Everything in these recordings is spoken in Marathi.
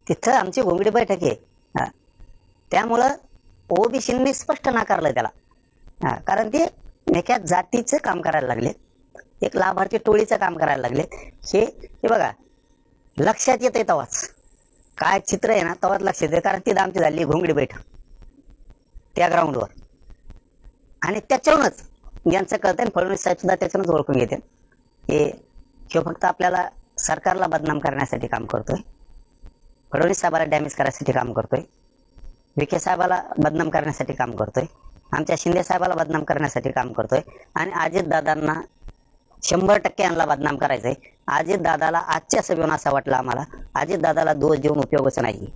तिथं आमची घोंगडी बैठक आहे. त्यामुळं ओबीसींनी स्पष्ट नाकारलं त्याला. कारण ते एका जातीचं काम करायला लागले, एक लाभार्थी टोळीचं काम करायला लागले. हे बघा लक्षात येतंय तेव्हाच काय चित्र आहे ना, तेव्हाच लक्षात येते. कारण ती आमची झाली घोंगडी बैठक त्या ग्राउंडवर, आणि त्याच्यावरूनच यांचं कळतंय. फडणवीस साहेब सुद्धा त्याच्यावरूनच ओळखून घेते हे फक्त आपल्याला सरकारला बदनाम करण्यासाठी काम करतोय, फडणवीस साहेबाला डॅमेज करण्यासाठी काम करतोय, विखे साहेबाला बदनाम करण्यासाठी काम करतोय, आमच्या शिंदे साहेबाला बदनाम करण्यासाठी काम करतोय, आणि अजितदादांना 100% यांना बदनाम करायचंय. अजितदादाला आजच्या सभेवर असं वाटलं आम्हाला, अजितदादाला दोष देऊन उपयोगच नाही.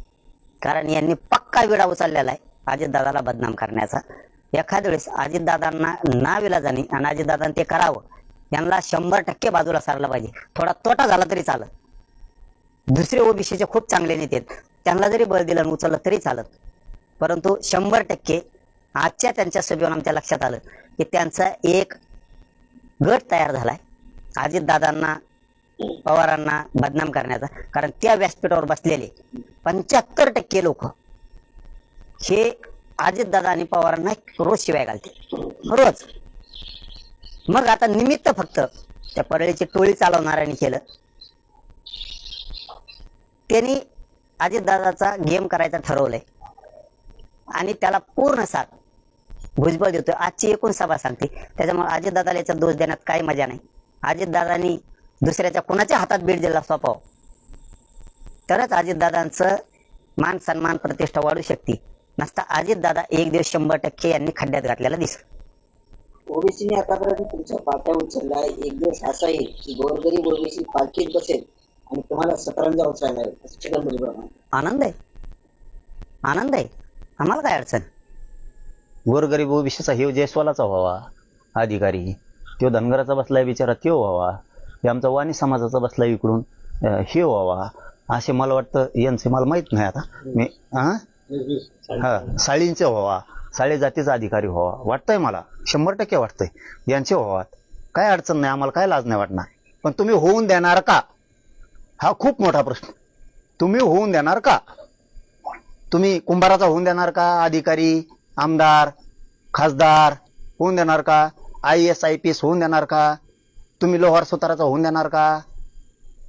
कारण यांनी पक्का विडा उचललेला आहे अजितदादाला बदनाम करण्याचा. एखाद्या वेळेस अजितदादांना नाविलाजाने आणि अजितदादांनी ते करावं, यांना 100% बाजूला सारलं पाहिजे. थोडा तोटा झाला तरी चालत. दुसरे ओबीसीचे खूप चांगले नेते आहेत, त्यांना जरी बळ दिलं आणि उचललं तरी चालत. परंतु 100% आजच्या त्यांच्या सभेवर आमच्या लक्षात आलं की त्यांचा एक गट तयार झालाय अजितदादांना पवारांना बदनाम करण्याचा. कारण त्या व्यासपीठावर बसलेले 75% लोक हे अजितदादा आणि पवारांना रोज शिवाय घालते, रोज. मग आता निमित्त फक्त त्या परळीची टोळी चालवणाऱ्यांनी केलं. त्यांनी अजितदादाचा गेम करायचा ठरवलंय आणि त्याला पूर्ण साथ भुजबळ देतोय. आजची एकूण सभा सांगते. त्याच्यामुळे अजितदादाला याचा दोष देण्यात काही मजा नाही. अजितदादांनी दुसऱ्याच्या कोणाच्या हातात बीड जिल्हा सोपाव, तरच अजितदादांचं मान सन्मान प्रतिष्ठा वाढू शकते. नसता अजितदादा एक दिवस 100% यांनी खड्ड्यात घातलेला दिसतो. ओबीसीने आतापर्यंत तुमच्या पाट्या उचलल्या. एक दिवस असा येईल की गोरगरीब ओबीसी पालखीत बसेल आणि तुम्हाला सतरंजा उचलायला लागेल. आनंद आहे, आनंद आहे. आम्हाला काय अडचण. गोरगरीब ओबीसीचा हे जयस्वालाचा व्हावा अधिकारी, तो धनगराचा बसलाय बिचारा त्यो व्हावा, हे आमचा वाणी समाजाचा बसलाय इकडून हे व्हावा, असे मला वाटतं. यांचे मला माहित नाही आता. मी साळींचे व्हावा, साळी जातीचा अधिकारी व्हावा वाटतंय मला, 100% वाटतंय. यांचे व्हावात काय अडचण नाही, आम्हाला काय लाज नाही वाटणार. पण तुम्ही होऊन देणार का, हा खूप मोठा प्रश्न. तुम्ही होऊन देणार का? तुम्ही कुंभाराचा होऊन देणार का अधिकारी, आमदार, खासदार होऊन देणार का? IAS IPS होऊन देणार का? तुम्ही लोहार सुताराचा होऊन देणार का?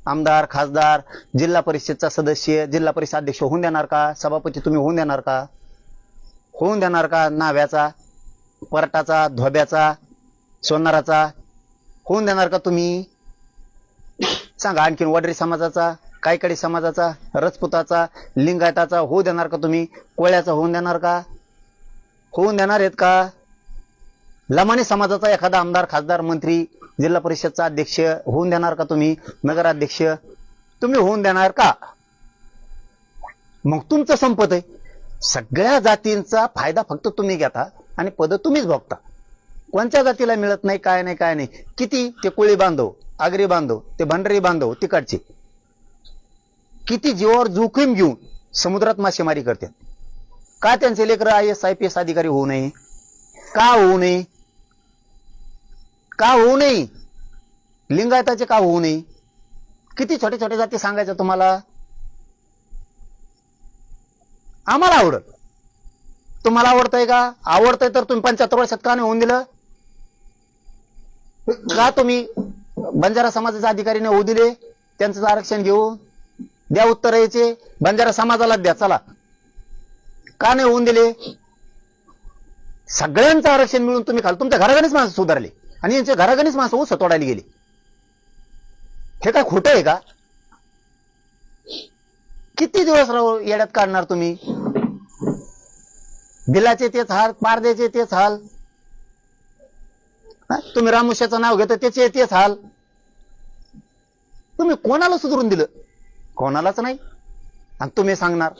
आमदार, खासदार, जिल्हा परिषदचा सदस्य, जिल्हा परिषद अध्यक्ष होऊन देणार का? सभापती तुम्ही होऊन देणार का? होऊन देणार का? नाव्याचा, परटाचा, धोब्याचा, सोनाराचा होऊन देणार का तुम्ही? सांगा. आणखीन वडरी समाजाचा, कायकडी समाजाचा, रजपुताचा, लिंगायताचा होऊ देणार का तुम्ही? कोळ्याचा होऊन देणार का? होऊन देणार आहेत का? लमाणी समाजाचा एखादा आमदार, खासदार, मंत्री, जिल्हा परिषदचा अध्यक्ष होऊन देणार का तुम्ही? नगराध्यक्ष तुम्ही होऊन देणार का? मग तुमचं संपत आहे. सगळ्या जातींचा फायदा फक्त तुम्ही घेता आणि पद तुम्हीच भोगता. कोणत्या जातीला मिळत नाही, काय नाही, काय नाही. किती ते कोळी बांधव, आगरी बांधव, ते भंडारी बांधव तिकडचे किती जीवावर जोखीम घेऊन समुद्रात मासेमारी करतात. का त्यांचे लेकर IAS IPS अधिकारी होऊ नये? का होऊ नये? का होऊ नये? लिंगायताचे का होऊ नये? किती छोटे छोटे जाती सांगायचं तुम्हाला? आम्हाला आवडत. तुम्हाला आवडतंय का? आवडतंय तर तुम्ही 75 वर्षात का नाही होऊन दिलं? का तुम्ही बंजारा समाजाचे अधिकारीने होऊ दिले? त्यांचं आरक्षण घेऊ द्या. उत्तर यायचे बंजारा समाजाला द्या. चला, का नाही होऊन दिले? सगळ्यांचं आरक्षण मिळून तुम्ही खाल. तुमच्या घराघणीच माणसं सुधारले आणि यांच्या घराघणीच माणसं ऊस तोडायला गेली. हे काय खोटं आहे का? किती दिवस येड्यात काढणार तुम्ही? बिलाचे तेच हाल, पारद्याचे तेच हाल. तुम्ही रामुशाचं नाव घेता त्याचे तेच हाल. तुम्ही कोणाला सुधरून दिलं? कोणालाच नाही. आणि तुम्ही सांगणार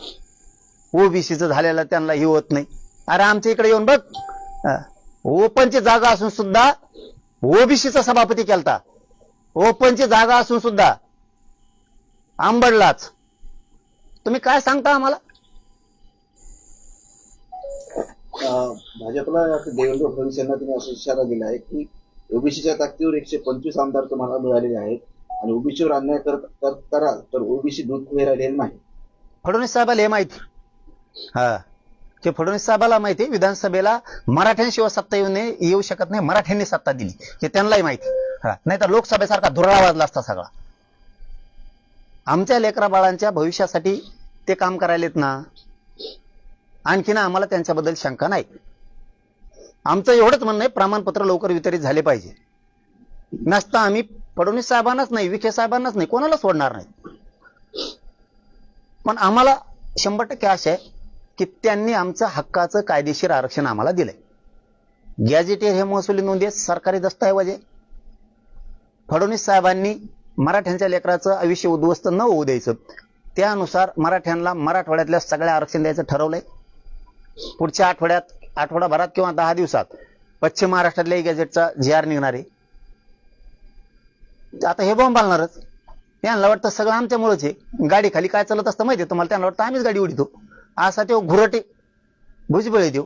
ओबीसीचं झालेलं त्यांना हे होत नाही. अरे आमच्या इकडे येऊन बघ, ओपनची जागा असून सुद्धा ओबीसीचा सभापती केलता. ओपनची जागा असून सुद्धा आंबडलाच. तुम्ही काय सांगता आम्हाला? भाजपला देवेंद्र फडणवीस यांना तुम्ही असा इशारा दिला आहे की ओबीसीच्या ताकदीवर 125 आमदार तुम्हाला मिळालेले आहेत आणि ओबीसीवर अन्याय कराल तर ओबीसी दूध पुढे राहिलेले नाही. फडणवीस साहेबाला हे माहिती, हा ते फडणवीस साहेबाला माहिती विधानसभेला मराठ्यांशिवाय सत्ता येऊ शकत नाही, मराठ्यांनी सत्ता दिली हे त्यांनाही माहिती. नाही तर लोकसभेसारखा धुरळा वाजला असता सगळा. आमच्या लेकरा बाळांच्या भविष्यासाठी ते काम करायलेत ना, आणखीन आम्हाला त्यांच्याबद्दल शंका नाही. आमचं एवढंच म्हणणं आहे, प्रमाणपत्र लवकर वितरित झाले पाहिजे. नसता आम्ही फडणवीस साहेबांनाच नाही, विखे साहेबांनाच नाही, कोणाला सोडणार नाही. पण आम्हाला 100% आशा आहे की त्यांनी आमचं हक्काचं कायदेशीर आरक्षण आम्हाला दिलंय. गॅजेटियर हे महसुली नोंदी आहेत, सरकारी दस्तऐवज आहे. फडणवीस साहेबांनी मराठ्यांच्या लेकराचं आयुष्य उद्ध्वस्त न होऊ द्यायचं, त्यानुसार मराठ्यांना मराठवाड्यातल्या सगळ्या आरक्षण द्यायचं ठरवलंय. पुढच्या आठवडाभरात किंवा 10 दिवसात पश्चिम महाराष्ट्रातल्या गॅजेटचा GR निघणार आहे. आता हे बॉम्ब बांधणारच. त्यांना वाटतं सगळं आमच्यामुळेच आहे. गाडी खाली काय चालत असतं माहितीये तुम्हाला, त्यांना वाटतं आम्हीच गाडी उडीतो. असा तो घुरटे भुजबळ देऊ.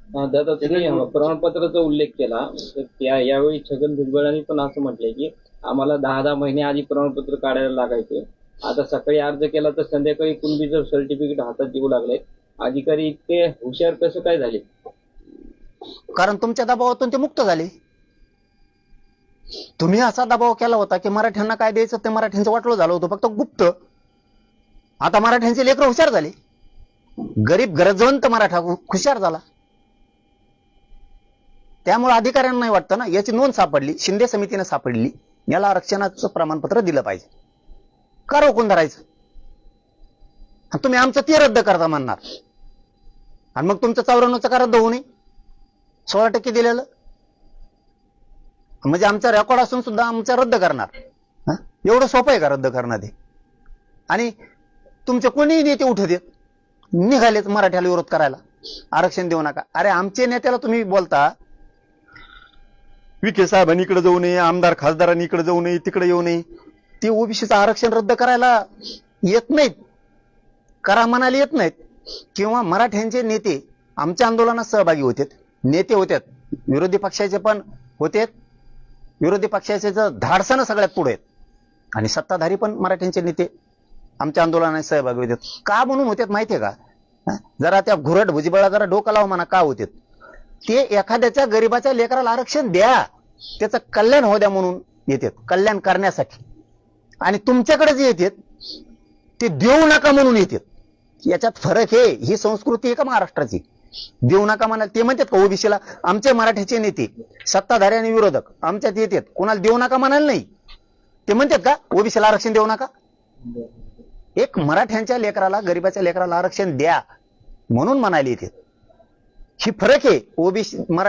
दादा तुम्ही प्रमाणपत्राचा उल्लेख केला, तर यावेळी छगन भुजबळांनी पण असं म्हटलंय की आम्हाला 10 महिने आधी प्रमाणपत्र काढायला लागायचे. आता सकाळी अर्ज केला तर संध्याकाळी कुणबीचं सर्टिफिकेट हातात देऊ लागले. अधिकारी इतके हुशार कसं काय झाले? कारण तुमच्या दबावातून ते मुक्त झाले. तुम्ही असा दबाव केला होता की मराठ्यांना काय द्यायचं ते मराठ्यांचं वाटलं झालं होतं, फक्त गुप्त. आता मराठ्यांचे लेकरं हुशार झाले. गरीब गरजवंत मराठा हुशार झाला. त्यामुळे अधिकाऱ्यांना नाही वाटतं ना, याची नोंद सापडली, शिंदे समितीने सापडली, याला आरक्षणाचं प्रमाणपत्र दिलं पाहिजे. का रोखून धरायचं? तुम्ही आमचं ते रद्द करता म्हणणार, आणि मग तुमचं 94चं का रद्द होऊ नये? 16% दिलेलं म्हणजे आमचा रेकॉर्ड असून सुद्धा आमचं रद्द करणार? एवढं सोपं आहे का रद्द करणं ते? आणि तुमचे कोणीही नेते उठत येत निघालेच मराठ्याला विरोध करायला, आरक्षण देऊ नका. अरे आमचे नेत्याला तुम्ही बोलता विखे साहेबांनी इकडे जाऊ नये, आमदार खासदारांनी इकडे जाऊ नये, तिकडे येऊ नये. ते ओबीसीचं आरक्षण रद्द करायला येत नाहीत, करा म्हणाले येत नाहीत. किंवा मराठ्यांचे नेते आमच्या आंदोलनात सहभागी होते, नेते होते, विरोधी पक्षाचे पण होते. विरोधी पक्षाचे धाडसानं सगळ्यात पुढे आहेत, आणि सत्ताधारी पण मराठ्यांचे नेते आमच्या आंदोलनात सहभागी होते. का म्हणून होते माहितीये का? जरा त्या घुरट भुजबळा जरा डोकं लावा म्हणा, का होते ते? एखाद्याच्या गरीबाच्या लेकराला आरक्षण द्या, त्याचं कल्याण होऊ द्या म्हणून येतात, कल्याण करण्यासाठी. आणि तुमच्याकडे जे येतात ते देऊ नका म्हणून येतात. याच्यात फरक आहे. ही संस्कृती आहे का महाराष्ट्राची? देऊ नका म्हणाल ते म्हणतात का ओबीसीला? आमचे मराठ्याचे नेते सत्ताधारी आणि विरोधक आमच्यात येतात, कोणाला देऊ नका म्हणाल नाही. ते म्हणतात का ओबीसीला आरक्षण देऊ नका? एक मराठ्यांच्या लेकराला, गरीबाच्या लेकराला आरक्षण द्या म्हणून म्हणाले येते. ही फरक आहे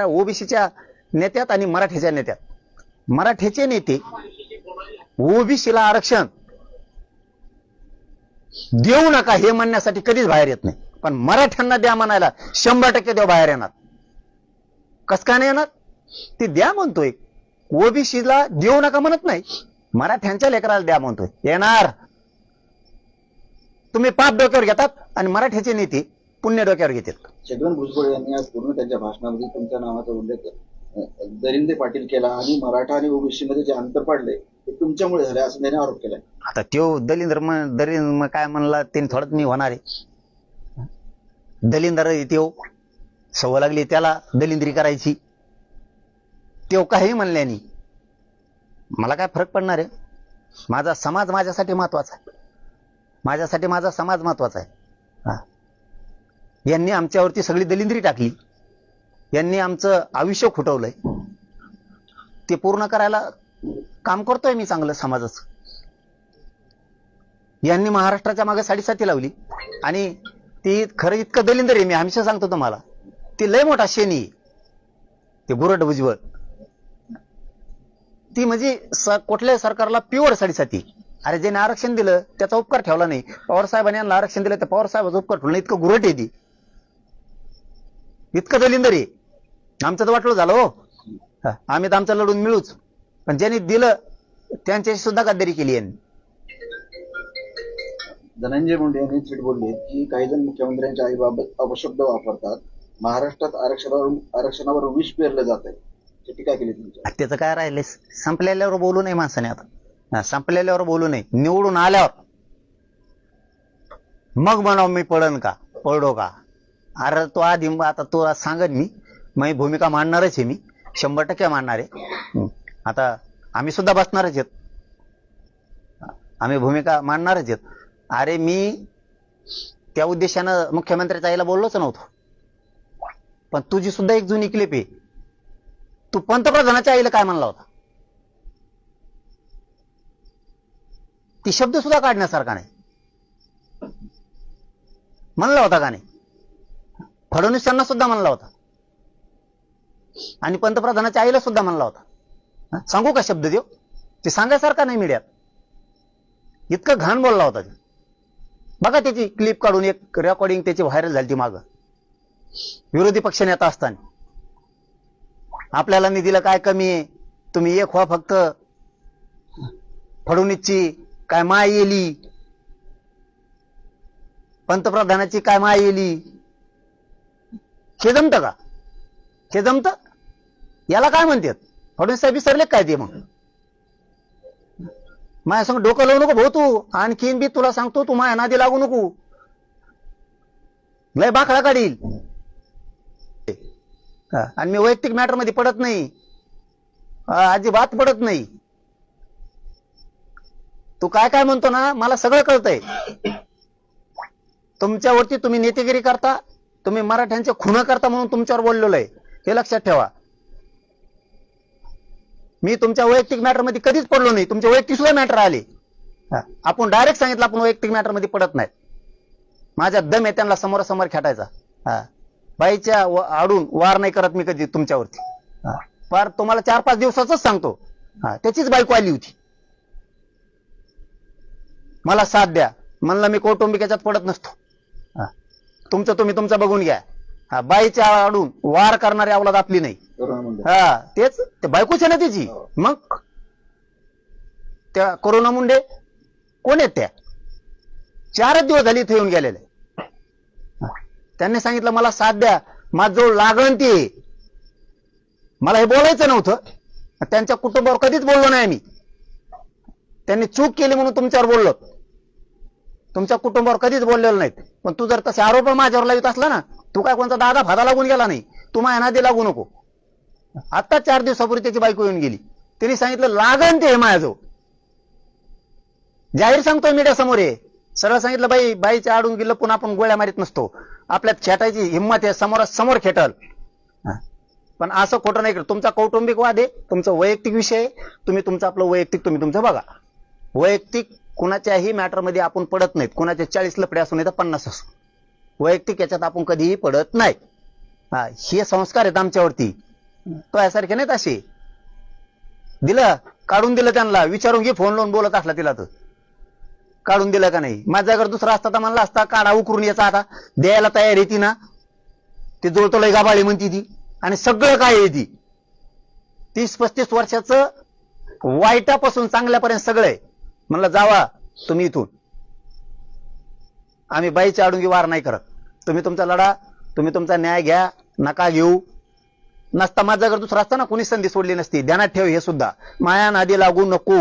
ओबीसीच्या नेत्यात आणि मराठ्याच्या नेत्यात. मराठ्याचे नेते ओबीसीला आरक्षण देऊ नका हे म्हणण्यासाठी कधीच बाहेर येत नाही, पण मराठ्यांना द्या म्हणायला 100% देव बाहेर येणार. कस का नाही येणार? ते द्या म्हणतोय. ओबीसीला देऊ नका म्हणत नाही, मराठ्यांच्या लेकराला द्या म्हणतोय. येणार. तुम्ही पाप डोक्यावर घेतात आणि मराठ्याचे नेते पुण्य डोक्यावर घेतात. छगन भुजबळ यांनी आज पूर्ण त्यांच्या भाषणामध्ये तुमच्या नावाचा उल्लेख दरिंदे पाटील केला, आणि मराठा आणि ओबीसी मध्ये जे अंतर पडले ते तुमच्यामुळे झाले असं त्याने आरोप केलाय. आता त्यो दलिंद्र काय म्हणला ते थोडंच मी होणार आहे. दलिंदर त्यो सवय लागली त्याला दलिंद्री करायची. त्यो काही म्हणल्यानी मला काय फरक पडणार आहे? माझा समाज माझ्यासाठी महत्वाचा आहे, माझ्यासाठी माझा समाज महत्वाचा आहे. यांनी आमच्यावरती सगळी दलिंद्री टाकली, यांनी आमचं आयुष्य खुटवलंय. ते पूर्ण करायला काम करतोय मी चांगलं समाजाचं. यांनी महाराष्ट्राच्या मागे साडेसाती लावली, आणि ती खरं इतकं दलिंदर आहे, मी हमेशा सांगतो तुम्हाला, ती लय मोठा शेणी. ते गुरट भुजबळ ती म्हणजे कुठल्याही सरकारला प्युअर साडेसाती. अरे ज्याने आरक्षण दिलं त्याचा उपकार ठेवला नाही. पवार साहेबांनी यांना आरक्षण दिलं तर पवार साहेबाचा उपकार ठेवला नाही. इतकं गुरट आहे ती, इतकं दलिंदर आहे. आमचं तर वाटलं झालं हो, आम्ही तर आमचं लढून मिळूच, पण ज्यांनी दिलं त्यांच्याशी सुद्धा गद्दारी केली यांनी. धनंजय मुंडे यांनी थेट बोलले की काही जण मुख्यमंत्र्यांच्या आईबाबत अपशब्द वापरतात, महाराष्ट्रात आरक्षणावर विष पेरलं जात आहे, टीका केली तुमच्या. त्याचं काय राहिलंय? संपलेल्यावर बोलू नये माणसाने. आता संपलेल्यावर बोलू नये, निवडून आल्यावर मग म्हणावं मी पडो का? अरे तो आधी आता तो सांगत मी भूमिका मांडणारच आहे, मी 100% मांडणार आहे. आता आम्ही सुद्धा बसणारच आहेत, आम्ही भूमिका मांडणारच आहेत. अरे मी त्या उद्देशानं मुख्यमंत्र्याच्या आईला बोललोच नव्हतो, पण तुझी सुद्धा एक जुनी क्लिप आहे. तू पंतप्रधानाच्या आईला काय म्हणला होता? ती शब्द सुद्धा काढण्यासारखा नाही. म्हणला होता का नाही? फडणवीसांना सुद्धा म्हणला होता आणि पंतप्रधानाच्या आईला सुद्धा म्हणला होता. सांगू का शब्द देव? ते सांगायसारखा नाही मीडियात. इतकं घाण बोलला होता ते. बघा त्याची क्लिप काढून, एक रेकॉर्डिंग त्याची व्हायरल झाली ती मागं, विरोधी पक्षनेता असताना. आपल्याला निधीला काय कमी आहे, तुम्ही एक व्हा फक्त, फडणवीसची काय माय येली, पंतप्रधानाची काय माय येली. हे जमतं का? हे जमतं? याला काय म्हणतात? फडणवीस साहेब विसरले काय ते? मग माझ्या संग डोकं लावू नको भाऊ तू. आणखीन बी तुला सांगतो, तू माझ्या नादी लागू नको, लय बाखळा काढील. आणि मी वैयक्तिक मॅटर मध्ये पडत नाही, अजिबात पडत नाही. तू काय काय म्हणतो ना, मला सगळं कळतंय. तुमच्यावरती तुम्ही नेतेगिरी करता, तुम्ही मराठ्यांचे खुन करता म्हणून तुमच्यावर बोललेलो आहे, हे लक्षात ठेवा. मी तुमच्या वैयक्तिक मॅटर मध्ये कधीच पडलो नाही. तुमचे वैयक्तिक सुद्धा मॅटर आले, आपण डायरेक्ट सांगितलं आपण वैयक्तिक मॅटर मध्ये पडत नाही. माझ्या दम आहे त्यांना समोरासमोर खेटायचा. बाईच्या आडून वार नाही करत मी कधी तुमच्यावरती. फार तुम्हाला 4-5 दिवसाच सांगतो, त्याचीच बायको आली होती, मला साथ द्या म्हणलं. मी कौटुंबिक याच्यात पडत नसतो. तुमचं तुम्ही तुमचं बघून घ्या. बाईच्या आडून वार करणारी अवलाद आपली नाही. तेच ते बायकोच आहे ना त्याची. मग त्या कोरोना मुंडे कोण आहेत? त्या 4 दिवस झाली इथे येऊन गेलेले. त्यांनी सांगितलं मला साथ द्या, माझं लागण ते. मला हे बोलायचं नव्हतं, त्यांच्या कुटुंबावर कधीच बोललो नाही मी. त्यांनी चूक केली म्हणून तुमच्यावर बोललो, तुमच्या कुटुंबावर कधीच बोललेलो नाहीत. पण तू जर तसे आरोप माझ्यावर लावित असला ना, तू काय कोणता दादा फादा लागून गेला नाही, तू माझ्या नादी लागू नको. आता 4 दिवसापूर्वी त्याची बायको येऊन गेली, त्यांनी सांगितलं लागण ते माझ्याजवळ. जाहीर सांगतोय मीडिया समोर आहे, सरळ सांगितलं बाईच्या आडून गेलं पण आपण गोळ्या मारीत नसतो, आपल्यात खेटायची हिंमत आहे, समोरासमोर खेटल. पण असं खोटं नाही करत. तुमचा कौटुंबिक वाद आहे, तुमचा वैयक्तिक विषय आहे, तुम्ही तुमचं आपलं वैयक्तिक तुम्ही तुमचं बघा. वैयक्तिक कुणाच्याही मॅटरमध्ये आपण पडत नाहीत. कुणाचे 40 लफडे असू नाही तर 50 असो, वैयक्तिक याच्यात आपण कधीही पडत नाही. हे संस्कार आहेत आमच्यावरती, तो यासारखे नाहीत असे. दिलं काढून दिलं त्यांना, विचारून घे फोन लावून बोलत असला तिला तर काढून दिलं का नाही. माझ्या घर दुसरा असता तर म्हणला असता काढा उकरून याचा, आता द्यायला तयार आहे ती ना. ती जोडतो लय गाबाळी म्हणती ती, आणि सगळं काय आहे ती. 30-35 वर्षाचं वाईटापासून चांगल्यापर्यंत सगळं आहे. म्हणलं जावा तुम्ही इथून, आम्ही बाईच्या आडून वार नाही करत. तुम्ही तुमचा लढा, तुम्ही तुमचा न्याय घ्या, नका घेऊ. नसता माझा घर दुसरा असता ना, कोणी संधी सोडली नसती. ध्यानात ठेव हे सुद्धा, माया नादी लागू नको.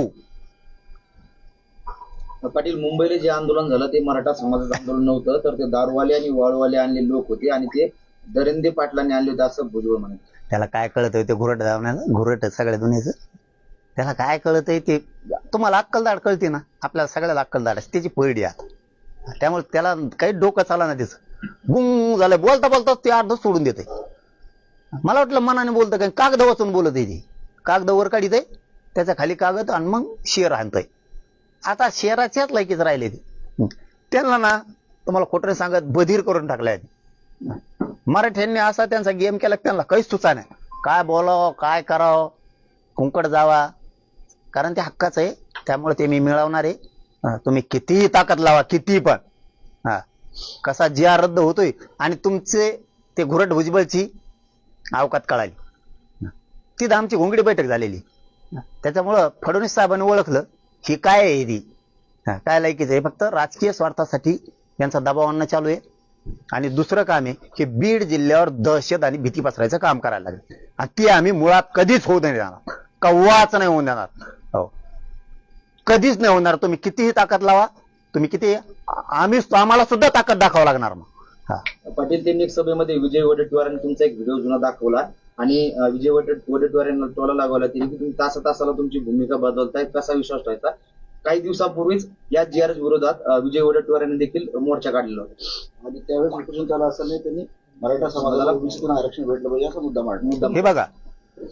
पाटील, मुंबईला जे आंदोलन झालं ते मराठा समाजाचं आंदोलन नव्हतं, तर ते दारूवाले आणि वाळूवाले आणले लोक होते, आणि ते दरिंदे पाटलांनी आणले होते असं भुजबळ म्हणे. त्याला काय कळतंय ते घुरट धावण्याला, घुरट सगळ्या दुनियेचं. त्याला काय कळतंय ते, तुम्हाला अक्कलदाड कळते ना, आपल्याला सगळ्याला अक्कलदाड असते, त्याची पहिली आता. त्यामुळे त्याला काही डोकं चाला ना, त्याचं गुंग झालंय. बोलता बोलता ते अर्ध सोडून देते. मला वाटलं मनाने बोलतं काय, कागद वाचून बोलत आहे ती. कागद वर काढीत आहे, त्याच्या खाली कागद, आणि मग शेर आणतंय. आता शेराच्याच लायकीच राहिले ते. त्यांना ना तुम्हाला खोटं सांगत बधीर करून टाकलाय. मराठ्यांनी असा त्यांचा गेम केला, त्यांना काहीच सुचा नाही. काय बोलावं, काय करावं, कुंकड जावा, कारण ते हक्काच आहे. त्यामुळे ते मी मिळवणार आहे. तुम्ही कितीही ताकद लावा, किती पण. कसा जी आर रद्द होतोय, आणि तुमचे ते घुरट भुजबळची अवकात कळाली. तिथं आमची घोंगडी बैठक झालेली. त्याच्यामुळं फडणवीस साहेबांनी ओळखलं ही काय आहे, ती काय लायकीच आहे. फक्त राजकीय स्वार्थासाठी यांचा दबाव आणणं चालू आहे. आणि दुसरं काम आहे की बीड जिल्ह्यावर दहशत आणि भीती पसरायचं काम करायला लागेल, आणि ते आम्ही मुळात कधीच होऊ नाही देणार, कव्वाच नाही होऊन देणार. हो, कधीच नाही होणार. तुम्ही कितीही ताकद लावा, तुम्ही किती आम्हाला सुद्धा ताकद दाखवावं लागणार मग. हा. पाटील, त्यांनी एक सभेमध्ये विजय वडेट्टीवारांनी तुमचा एक व्हिडिओ जुना दाखवला आणि विजय वडेट्टीवारांना टोला लागवला त्यांनी की तुम्ही तासाला तुमची भूमिका बदलताय, कसा विश्वास ठेवायचा. काही दिवसापूर्वीच या GRS विरोधात विजय वडेट्टीवारांनी देखील मोर्चा काढलेला होता आणि त्यावेळेस उपोषण चालू असताना त्यांनी मराठा समाजाला ओबीसीतून आरक्षण भेटलं पाहिजे असा मुद्दा मांडला. हे बघा,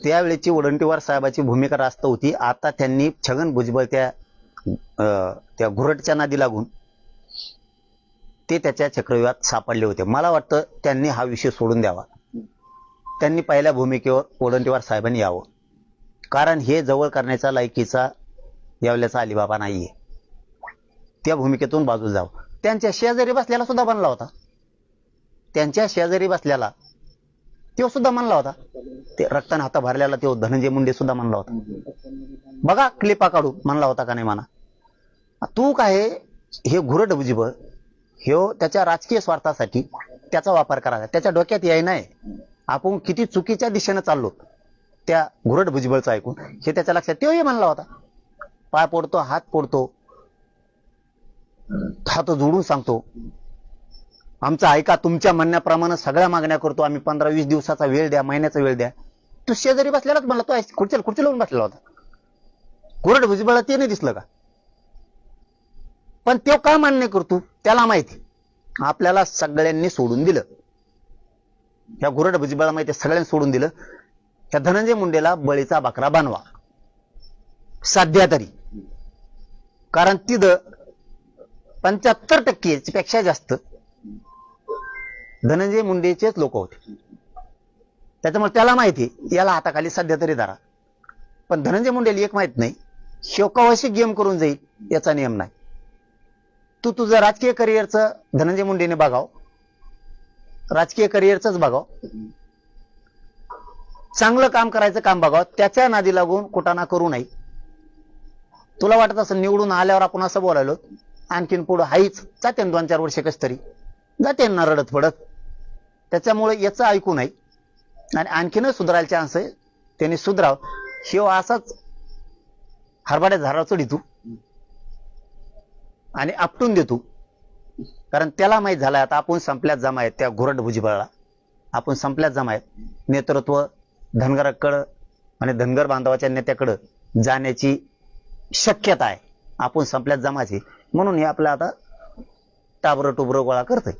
त्यावेळेची वडंटीवार साहेबाची भूमिका रास्त होती. आता त्यांनी छगन भुजबळ त्या घुरटच्या नादी लागून ते त्याच्या चक्रव्यूहात सापडले होते. मला वाटतं त्यांनी हा विषय सोडून द्यावा. त्यांनी पहिल्या भूमिकेवर वडंटीवार साहेबांनी यावं, कारण हे जवळ करण्याचा लायकीचा यावल्याचा अलिबाबा नाहीये. त्या भूमिकेतून बाजूला जावं. त्यांच्या शेजारी बसल्याला सुद्धा बनला होता. त्यांच्या शेजारी बसल्याला तो सुद्धा म्हणला होता. ते रक्ताने हाता भरल्याला तो धनंजय मुंडे सुद्धा म्हणला होता. बघा क्लिपा काढून म्हणला होता का नाही म्हणा. तू काय हे घुरट भुजबळ ह्यो त्याच्या राजकीय स्वार्थासाठी त्याचा वापर करायचा. त्याच्या डोक्यात याय नाही आपण किती चुकीच्या दिशेने चाललो त्या घुरट भुजबळचं ऐकून हे त्याच्या लक्षात. तोही म्हणला होता पाय पोडतो, हात पोडतो, हात जोडून सांगतो आमचं ऐका, तुमच्या म्हणण्याप्रमाणे सगळ्या मागण्या करतो आम्ही, 15-20 दिवसाचा वेळ द्या, महिन्याचा वेळ द्या. तू शेजारी बसलेलाच म्हणला, तो खुर्ची लावून बसलेला होता. घुरट भुजबळला ते नाही दिसलं का? पण तो का मान्य करतो त्याला माहिती. आपल्याला सगळ्यांनी सोडून दिलं, ह्या घुरट भुजबळला माहिती, सगळ्यांनी सोडून दिलं. ह्या धनंजय मुंडेला बळीचा बकरा बनवा सध्या तरी, कारण तिथं 75% पेक्षा जास्त धनंजय मुंडेचेच लोक होते. त्याच्यामुळे त्याला माहिती याला हाताखाली सध्या तरी धरा. पण धनंजय मुंडेला एक माहित नाही, शोकावशी गेम करून जाईल याचा नियम नाही. तू तुझं राजकीय करिअरचं धनंजय मुंडेने बघाव, राजकीय करिअरच बघाव, चांगलं काम करायचं काम बघाव, त्याच्या नादी लागून कुटाणा करू नये. तुला वाटत असं निवडून आल्यावर आपण असं बोलायलो आणखीन पुढं हाईच जाते 2-4 वर्ष कस तरी जाते ना रडत पडत. त्याच्यामुळे याचं ऐकू नये आणि आणखीनच सुधारायला चान्स आहे. त्यांनी सुधराव. शिव असाच हरभाड्या झाडावर चढितू आणि आपटून देतो, कारण त्याला माहित झालाय आता आपण संपल्यात जमा आहेत. त्या घुरट भुजबळला आपण संपल्यात जमा आहेत. नेतृत्व धनगराकडं आणि धनगर बांधवाच्या नेत्याकडं जाण्याची शक्यता आहे. आपण संपल्यात जमाचे म्हणून हे आपलं आता टाबर टुबर गोळा करतोय.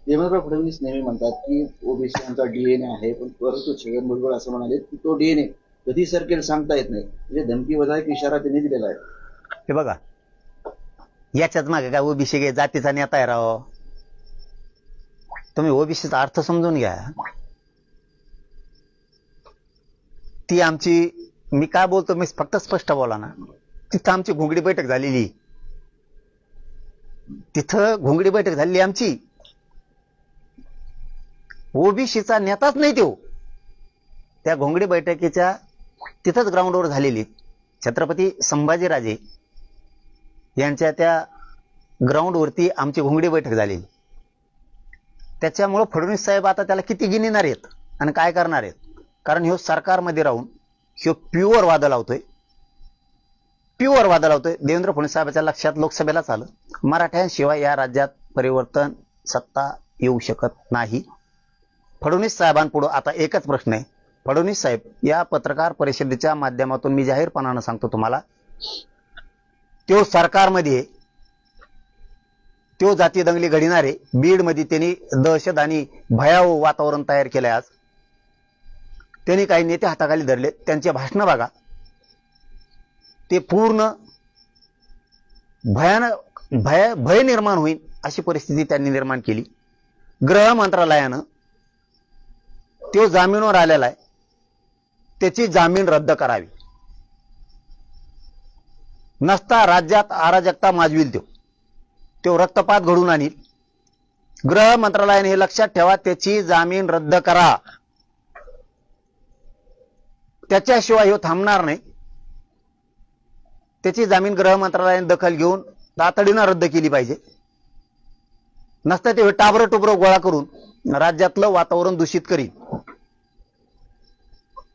देवेंद्र फडणवीस नेहमी म्हणतात की ओबीसी यांचा DNA आहे, पण परंतु छगन भुजबळ असं म्हणाले की तो DNA कधी सरकेल सांगता येत नाही. म्हणजे धमकी वजा इशारा त्यांनी दिलेला आहे. हे बघा, याच्याच मागे काय ओबीसी जातीचा नेता आहे राव. तुम्ही ओबीसीचा अर्थ समजून घ्या. ती आमची, मी काय बोलतो मी फक्त स्पष्ट बोला ना, तिथं आमची घोंगडी बैठक झालेली, तिथं घोंगडी बैठक झालेली आमची. ओबीसीचा नेताच नाही तो. त्या घोंगडी बैठकीच्या तिथंच ग्राउंडवर झालेली छत्रपती संभाजीराजे यांच्या त्या ग्राउंडवरती आमची घोंगडी बैठक झालेली. त्याच्यामुळं फडणवीस साहेब आता त्याला किती गिनिणार आहेत आणि काय करणार आहेत, कारण ह्यो सरकारमध्ये राहून ह्यो प्युअर वादा लावतोय. देवेंद्र फडणवीस साहेबांच्या लक्षात लोकसभेलाच आलं, मराठ्यांशिवाय या राज्यात परिवर्तन सत्ता येऊ शकत नाही. फडणवीस साहेबांपुढे आता एकच प्रश्न आहे. फडणवीस साहेब, या पत्रकार परिषदेच्या माध्यमातून मी जाहीरपणानं सांगतो तुम्हाला, तो सरकारमध्ये तो जाती दंगली घडणारे, बीडमध्ये त्यांनी दहशत आणि भयावह वातावरण तयार केलंय. आज त्यांनी काही नेते हाताखाली धरले, त्यांचे भाषण बघा, ते पूर्ण भय निर्माण होईल अशी परिस्थिती त्यांनी निर्माण केली. गृह मंत्रालयानं तो जामीनवर आलेला आहे, त्याची जामीन रद्द करावी. नसता राज्यात अराजकता माजविल तो रक्तपात घडून आणील. गृह मंत्रालयाने हे लक्षात ठेवा, त्याची जामीन रद्द करा. त्याच्याशिवाय हे थांबणार नाही. त्याची जामीन गृह मंत्रालयाने दखल घेऊन तातडीनं रद्द केली पाहिजे. नसतं ते टाबर टुबर गोळा करून राज्यातलं वातावरण दूषित करील.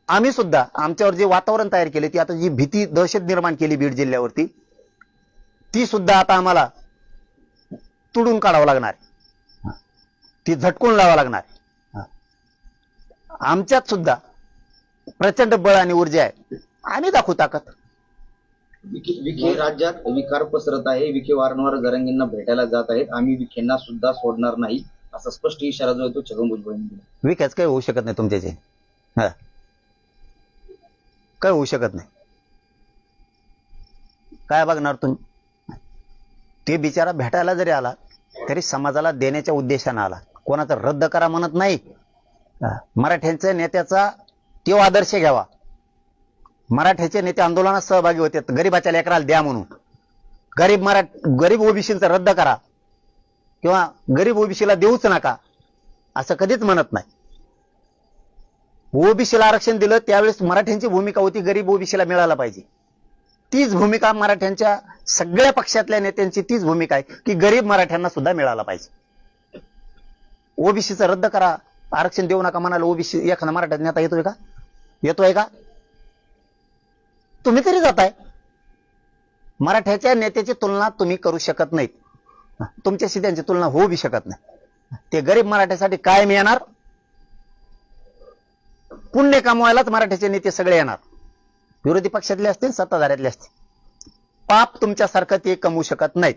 आम्ही सुद्धा आमच्यावर जे वातावरण तयार केले, ती आता जी भीती दहशत निर्माण केली बीड जिल्ह्यावरती, ती सुद्धा आता आम्हाला तुडून काढावं लागणार आहे. ती झटकून लावावं लागणार आहे. आमच्यात सुद्धा प्रचंड बळ आणि ऊर्जा आहे. आम्ही दाखवू ताकद. विखे राज्यात विकार पसरत आहे. विखे वारंवार जरांगींना भेटायला जात आहेत. आम्ही विखेंना सुद्धा सोडणार नाही असा स्पष्ट इशारा जो आहे तो छगन भुजबळ यांनी दिला. विकास काही होऊ शकत नाही तुमच्याचे. काय होऊ शकत नाही. काय बघणार तुम्ही? ते बिचारा भेटायला जरी आला तरी समाजाला देण्याच्या उद्देशानं आला. कोणाचा रद्द करा म्हणत नाही. मराठ्यांच्या नेत्याचा तो आदर्श घ्यावा. मराठ्याचे नेते आंदोलनात सहभागी होते, गरीबाच्या लेकराला द्या म्हणून. गरीब ओबीसीचा रद्द करा किंवा गरीब ओबीसीला देऊच नका असं कधीच म्हणत नाही. ओबीसीला आरक्षण दिलं त्यावेळेस मराठ्यांची भूमिका होती गरीब ओबीसीला मिळाला पाहिजे. तीच भूमिका मराठ्यांच्या सगळ्या पक्षातल्या नेत्यांची तीच भूमिका आहे की गरीब मराठ्यांना सुद्धा मिळाला पाहिजे. ओबीसीचं रद्द करा, आरक्षण देऊ नका म्हणाले ओबीसी एखादा मराठा नेता येतोय का? तुम्ही तरी जाताय. मराठ्याच्या नेत्याची तुलना तुम्ही करू शकत नाहीत. तुमच्याशी त्यांची तुलना होऊ बी शकत नाही. ते गरीब मराठ्यासाठी कायम येणार. पुण्य कमवायलाच मराठ्याचे नेते सगळे येणार. विरोधी पक्षातले असतील, सत्ताधाऱ्यातले असतील. पाप तुमच्यासारखं ते कमवू शकत नाहीत.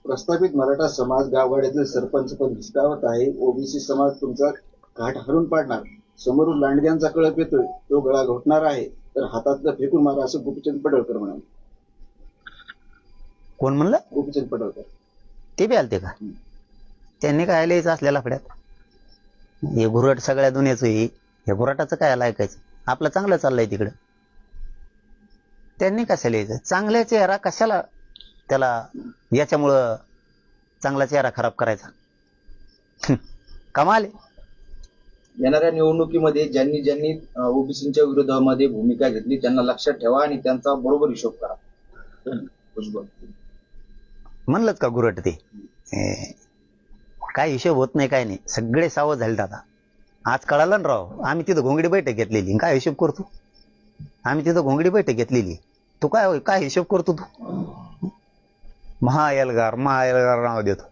प्रस्थापित मराठा समाज गावगाड्यातील सरपंच पद हिसकावत आहे. ओबीसी समाज तुमचा घाट हरून पाडणार. समोरून लांडग्यांचा कळप येतोय, तो गळा घोटणार आहे, तर हातातलं फेकून मारा असं गोपीचंद पडळकर म्हणाले. कोण म्हणलं? गोपीचंद पडळकर. ते बी आलते का? त्यांनी काय लिहायचं असलेला फड्यात? हे घुरट सगळ्या दुनियाचं हे घुरटाचं काय ऐकायचं? आपलं चांगलं चाललंय तिकडं. त्यांनी कसं लिहायचं? चांगल्या चेहरा कशाला त्याला याच्यामुळं चांगला चेहरा खराब करायचा? कमाल. येणाऱ्या निवडणुकीमध्ये ज्यांनी ज्यांनी ओबीसीच्या विरोधामध्ये भूमिका घेतली त्यांना लक्षात ठेवा आणि त्यांचा बरोबर हिशोब करा. भुजबळ म्हणलंच का घुरट ते? काय हिशोब होत नाही, काय नाही. सगळे सावध झाले आता. आज कळालं ना राव. आम्ही तिथं घोंगडी बैठक घेतलेली. काय हिशोब करतो? आम्ही तिथं घोंगडी बैठक घेतलेली. तू काय हिशोब करतो तू? महाएल्गार नाव देतो.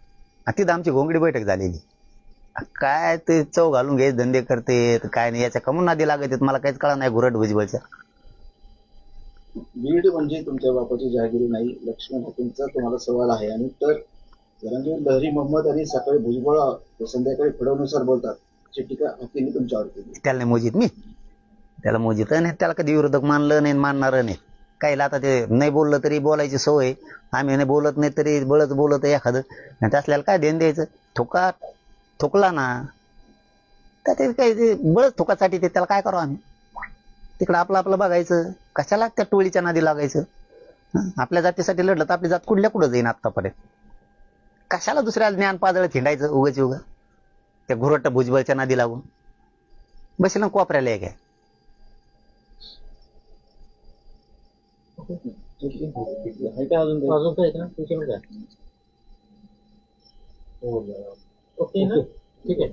तिथं आमची घोंगडी बैठक झालेली. काय ते चव घालून घ्यायचे धंदे करते काय नाही. याच्या कमून नादी लागत आहेत. मला काहीच कळा नाही घुरट भुजबळच्या. बीड म्हणजे तुमच्या बापाची जहागिरी नाही, लक्ष्मण हाकेंचा तुम्हाला सवाल आहे. आणि तर जरांगे लहरी मोहम्मद आणि सकाळी भुजबळ संध्याकाळी फडवणुसार बोलतात अशी टीका हाकेंनी तुमच्यावर केली. त्याला नाही मोजित मी. त्याला मोजित नाही. त्याला कधी विरोधक मानलं नाही, मानणार नाही. काहीला आता ते नाही बोललं तरी बोलायची सवय. आम्ही नाही बोलत नाही तरी बळच बोलत एखादं. त्यासल्याला काय देण द्यायचं? थुकला ना तर ते काही बळच थुकासाठी ते त्याला काय करावं आम्ही? तिकडं आपलं बघायचं. कशाला त्या टोळीच्या नादी लागायचं? आपल्या जातीसाठी लढलं तर आपली जात कुठल्या कुठं जाईन आतापर्यंत. कशाला दुसऱ्या ज्ञान पाजळत हिंडायचं उगाच त्या घुरट भुजबळच्या नादी लागून बसेल ना कोपऱ्याला एक आहे. अजून काय का? ओके ना, ठीक आहे.